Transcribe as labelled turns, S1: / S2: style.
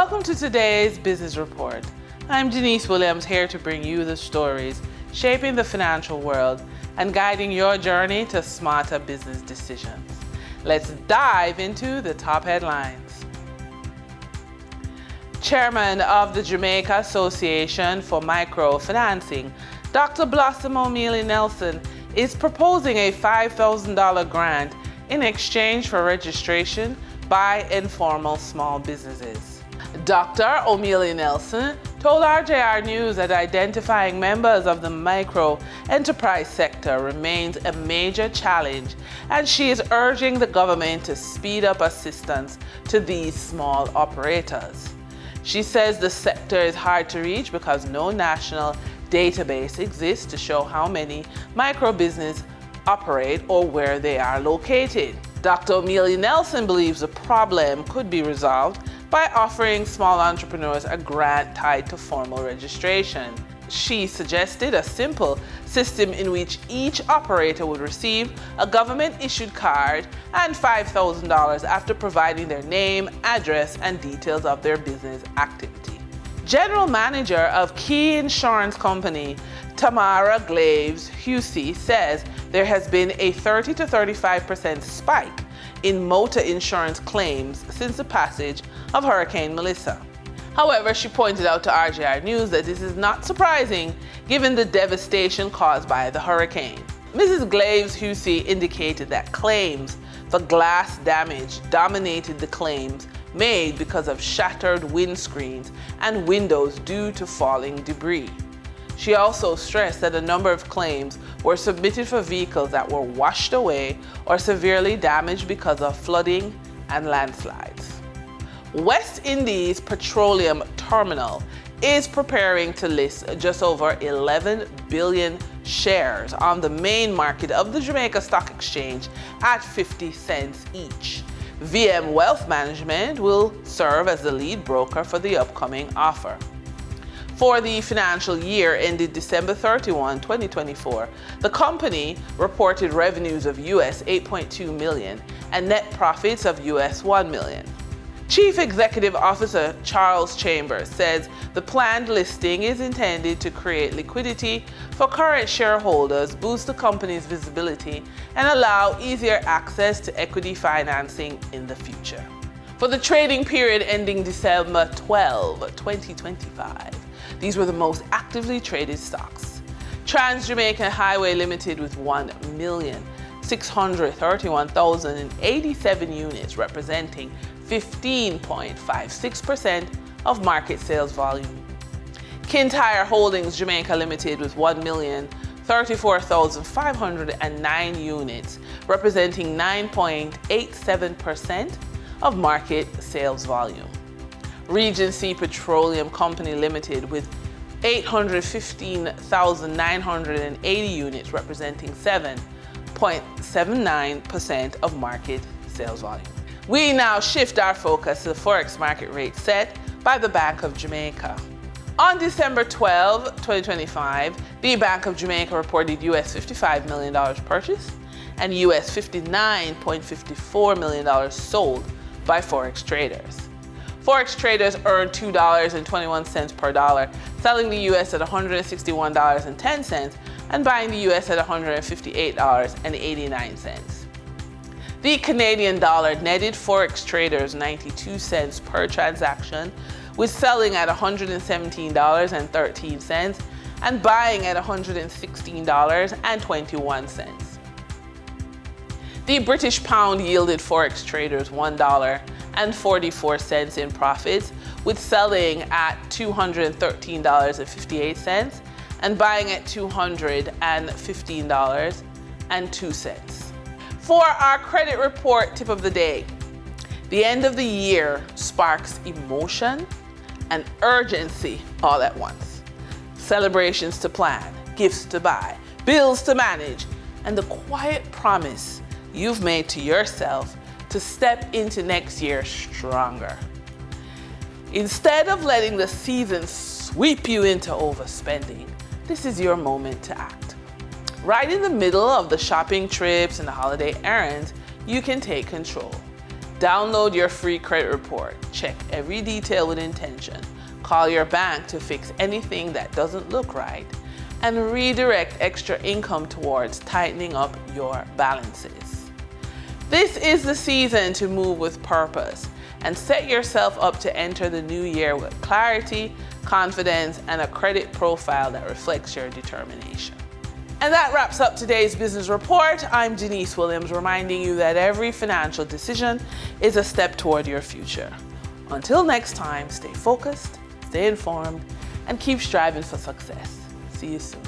S1: Welcome to today's Business Report. I'm Denise Williams, here to bring you the stories shaping the financial world and guiding your journey to smarter business decisions. Let's dive into the top headlines. Chairman of the Jamaica Association for Microfinancing, Dr. Blossom O'Mealy Nelson, is proposing a $5,000 grant in exchange for registration by informal small businesses. Dr. O'Mealy Nelson told RJR News that identifying members of the micro enterprise sector remains a major challenge, and she is urging the government to speed up assistance to these small operators. She says the sector is hard to reach because no national database exists to show how many micro businesses operate or where they are located. Dr. O'Mealy Nelson believes the problem could be resolved by offering small entrepreneurs a grant tied to formal registration. She suggested a simple system in which each operator would receive a government-issued card and $5,000 after providing their name, address, and details of their business activity. General Manager of Key Insurance Company, Tamara Glaves Husey, says there has been a 30 to 35% spike in motor insurance claims since the passage of Hurricane Melissa. However, she pointed out to RJR News that this is not surprising given the devastation caused by the hurricane. Mrs. Glaves Husey indicated that claims for glass damage dominated the claims made because of shattered windscreens and windows due to falling debris. She also stressed that a number of claims were submitted for vehicles that were washed away or severely damaged because of flooding and landslides. West Indies Petroleum Terminal is preparing to list just over 11 billion shares on the main market of the Jamaica Stock Exchange at 50 cents each. VM Wealth Management will serve as the lead broker for the upcoming offer. For the financial year ended December 31, 2024, the company reported revenues of US $8.2 million and net profits of US $1 million. Chief Executive Officer Charles Chambers says the planned listing is intended to create liquidity for current shareholders, boost the company's visibility, and allow easier access to equity financing in the future. For the trading period ending December 12, 2025, these were the most actively traded stocks. Trans-Jamaica Highway Limited with 1,631,087 units, representing 15.56% of market sales volume. Kintyre Holdings Jamaica Limited with 1,034,509 units, representing 9.87% of market sales volume. Regency Petroleum Company Limited with 815,980 units, representing 7.79% of market sales volume. We now shift our focus to the Forex market rate set by the Bank of Jamaica. On December 12, 2025, the Bank of Jamaica reported US $55 million purchased and US $59.54 million sold by Forex traders. Forex traders earned $2.21 per dollar, selling the US at $161.10 and buying the US at $158.89. The Canadian dollar netted Forex traders 92 cents per transaction, with selling at $117.13 and buying at $116.21. The British pound yielded Forex traders $1.44 in profits, with selling at $213.58 and buying at $215.02. For our credit report tip of the day, the end of the year sparks emotion and urgency all at once. Celebrations to plan, gifts to buy, bills to manage, and the quiet promise you've made to yourself to step into next year stronger. Instead of letting the season sweep you into overspending, this is your moment to act. Right in the middle of the shopping trips and the holiday errands, you can take control. Download your free credit report. Check every detail with intention. Call your bank to fix anything that doesn't look right, and redirect extra income towards tightening up your balances. This is the season to move with purpose and set yourself up to enter the new year with clarity, confidence, and a credit profile that reflects your determination. And that wraps up today's business report. I'm Denise Williams, reminding you that every financial decision is a step toward your future. Until next time, stay focused, stay informed, and keep striving for success. See you soon.